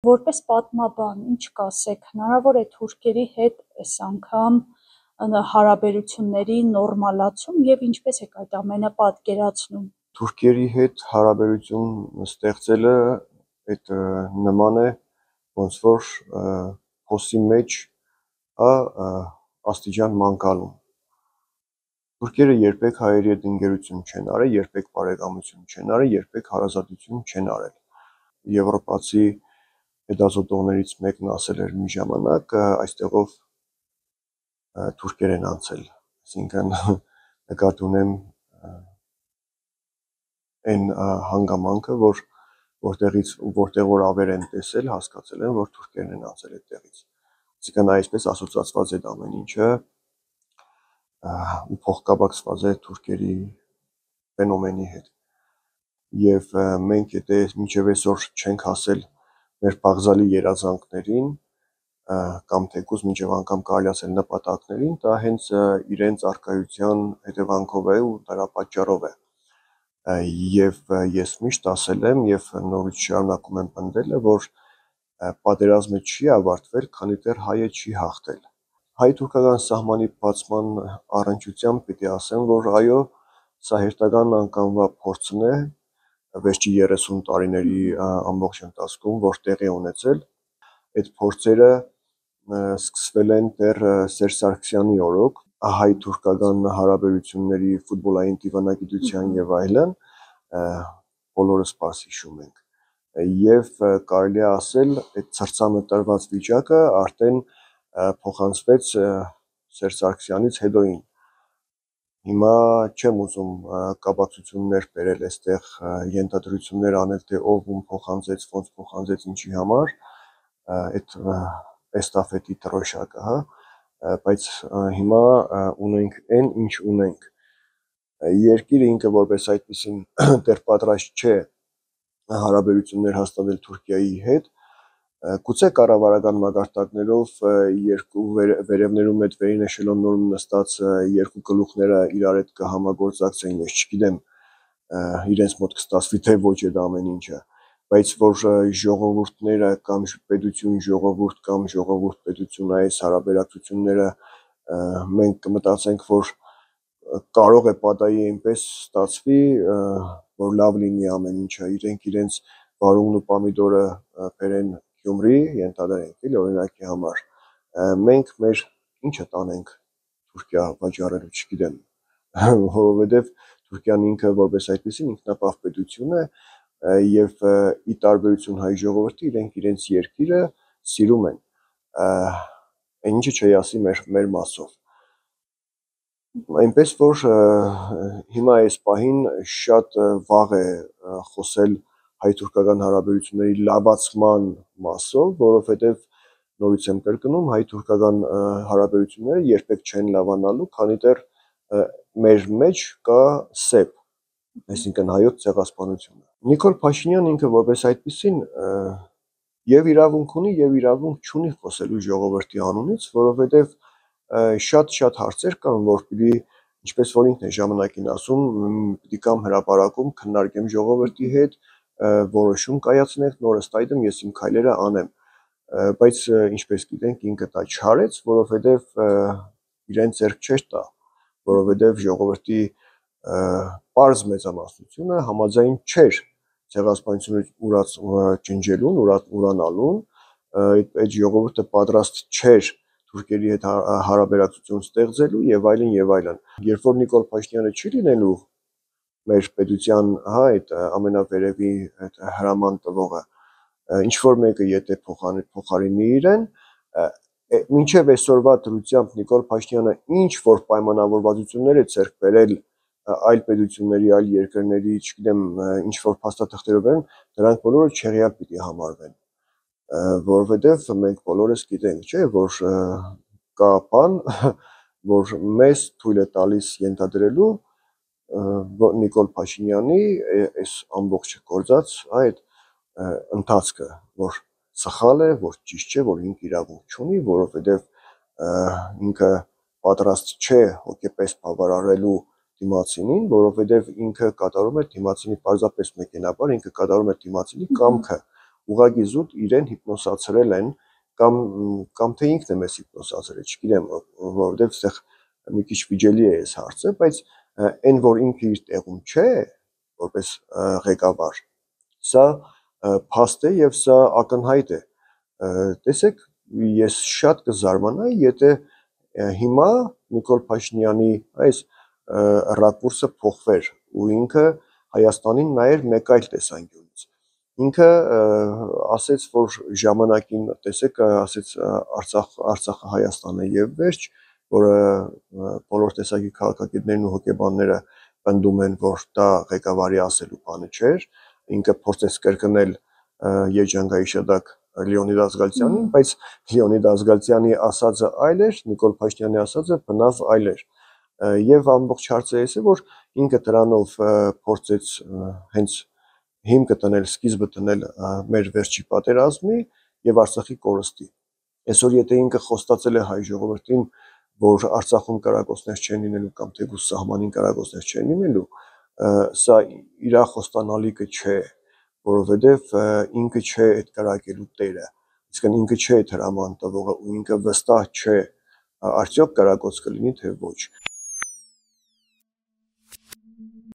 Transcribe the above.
Որպես պատմաբան, ինչ կասեք, հնարավոր է թուրքերի հետ այս անգամ հարաբերությունների նորմալացում եւ ինչպես եք այդ ամենը պատկերացնում։ Թուրքերի հետ հարաբերություն ստեղծելը այդ նման է ոնց որ փոսի մեջ աստիճան մանկալում։ Թուրքերը երբեք հայերի հետ ընկերություն չեն արել, երբեք բարեկամություն չեն արել, երբեք հարազատություն չեն արել։ Եվրոպացի հետազոտողներից մեկն ասել էր մի ժամանակ, այստեղով թուրքեր են անցել, այսինքն նկատի ունեմ այն հանգամանքը, որտեղ որ ավեր են տեսել, հասկացել են, որ թուրքերն են անցել այդտեղից։ Այսինքն այսպես ասոցացված է ամեն ինչը ու փոխկապակցված է թուրքերի ֆենոմենի հետ։ Եվ մենք եթե մինչև այսօր չենք հասել մեր բաղձալի երազանքներին կամ թեկուզ մինչև անգամ կարելի ասել նպատակներին, դա հենց իրենց առկայության հետևանքով է ու դրա պատճառով է։ Եվ ես միշտ ասել եմ եւ նորից շարունակում եմ պնդել, որ պատերազմը չի ավարտվել, քանի դեռ հայը չի հաղթել։ Հայ-թուրքական սահմանի բացման առնչությամբ պիտի ասեմ, որ այո, սա հերթական անգամվա փորձն է վերջի 30 տարիների ամբողջ ընթացքում, որ տեղի ունեցել։ Այդ փորձերը սկսվել են դեռ Սերժ Սարգսյանի օրոք, հայ-թուրքական հարաբերությունների ֆուտբոլային դիվանագիտության եւ այլն, բոլորս պարզ հիշում ենք։ Եվ կարելի է ասել, այդ ցրծամետրված վիճակը արդեն փոխանցվեց Սերժ Սարգսյանից հետոին։ Հիմա չեմ ուզում կապակցություններ բերել այստեղ, ենթադրություններ անել, թե ով ում փոխանցեց, ոնց փոխանցեց, ինչի համար, այդ էստաֆետի դրոշակը, բայց հիմա ունենք այն, ինչ ունենք։ Երկիրը ինքը որպես այդպեսին դեռ պատրաստ չէ հարաբերություններ հաստատել Թուրքիայի հետ, գուցե կառավարական մակարդակներով երկու վերևներում այդ վերին էշելոններում նստած երկու գլուխները իրար հետ կհամագործակցեն, ես չգիտեմ, իրենց մոտ կստացվի թե ոչ այդ ամեն ինչը, բայց որ ժողովուրդները կամ պետություն ժողովուրդ կամ ժողովուրդ պետություն այս հարաբերակցությունները մենք կմտածենք, որ կարող է պատահի այնպես ստացվի, որ լավ լինի ամեն ինչը, իրենց վարունգն ու պամիդորը բերեն Գյումրի, ենթադրենք էլի օրինակի համար, մենք մեր ինչը տանենք Թուրքիա վաճառելու, չգիտեմ, որովհետև Թուրքիան ինքը որպես այդպեսին ինքնապահ պետություն է եւ ի տարբերություն հայ ժողովրդի իրենց երկիրը սիրում են, ինչը չի ասի մեր մասով։ Այնպես որ հիմա այս պահին շատ վաղ է խոսել հայ-թուրքական հարաբերությունների լավացման մասով, որովհետև նորից եմ կրկնում, հայ-թուրքական հարաբերությունները երբեք չեն լավանալու, քանի դեռ մեր մեջ կա սեփ, այսինքն հայոց ցեղասպանությունը։ Նիկոլ Փաշինյանն ինքը որպես այդպեսին եւ իրավունք ունի եւ իրավունք չունի խոսելու ժողովրդի անունից, որովհետեւ շատ հարցեր կան, որ պիտի, ինչպես որ ինքն է ժամանակին ասում, պիտի կամ հրապարակում քննարկեմ ժողովրդի հետ, որոշում կայացնենք, նոր ըստ այդմ ես իմ քայլերը անեմ, բայց ինչպես գիտենք ինքը դա չարեց, որովհետև իրեն ձեռք չէր տա, որովհետև ժողովրդի պարզ մեծամասնությունը համաձայն չէր ցեղասպանությունը ջնջելուն, ուրանալուն, այդ ժողովուրդը պատրաստ չէր թուրքերի հետ հարաբերակցություն ստեղծելու եւ այլն եւ այլն։ Երբ որ Նիկոլ Փաշինյանը չի լինելու մեր պետության այդ ամենավերևի հրաման տվողը, ինչ որ մեկը եթե փոխարինի իրեն, մինչև այսօրվա դրությամբ Նիկոլ Փաշինյանը ինչ որ պայմանավորվածություններ է ձեռք բերել այլ պետությունների, այլ երկրների, չգիտեմ, ինչ որ փաստաթղթերով են, դրանք բոլորը չեղյալ պիտի համարվեն, որովհետև մենք բոլորս գիտենք, չէ, որ կա բան, որ մեզ թույլ է տալիս ենթադրելու Նիկոլ Փաշինյանի այս ամբողջ գործած այդ ընթացքը, որ սխալ է, որ ճիշտ չէ, որ ինքը իրավունք չունի, որովհետև ինքը պատրաստ չէ հոգեպես բավարարելու դիմացինին, որովհետև ինքը կատարում է դիմացինի պարզապես մեքենաբար, ինքը կատարում է դիմացինի կամքը, ուղղակի զուտ իրեն հիպնոսացրել են կամ թե ինքն է մեզ հիպնոսացրել, չգիտեմ, որովհետև այստեղ մի քիչ վիճելի է այս հարցը, բայց այն որ ինքը իր տեղում չէ, որպես ղեկավար, սա փաստ է եւ սա ակնհայտ է։ Տեսեք, ես շատ կզարմանայի, եթե հիմա Նիկոլ Փաշինյանի այս ռակուրսը փոխվեր ու ինքը Հայաստանին նայեր մեկ այլ տեսանկյունից։ Ինքը ասեց, որ ժամանակին, տեսեք, ասեց Արցախը Հայաստան է եւ վերջ, որը բոլոր տեսակի քաղաքագետներն ու հոգեբանները պնդում են, որ դա ղեկավարի ասելու բանը չէր, ինքը փորձեց կրկնել երջանկայի շտակ Լեոնիդ Ազգալցյանին, բայց Լեոնիդ Ազգալցյանի ասածը այլ էր, Նիկոլ Փաշինյանի ասածը բնավ այլ էր։ Եվ ամբողջ հարցը էս է, որ ինքը դրանով փորձեց հենց հիմքը տնել, սկիզբը տնել մեր վերջի պատերազմի եւ Արցախի կորստի։ Այսօր եթե ինքը խոստացել է հայ ժողովրդին, որ Արցախում կրակոցներ չեն լինելու կամ թեկուզ սահմանին կրակոցներ չեն լինելու, սա իր խոստանալիքը չէ, որովհետև ինքը չէ այդ կրակելու տերը, իսկն ինքը չէ այդ հրաման տվողը ու ինքը վստահ չէ արդյոք կրակոց կլինի թե ոչ։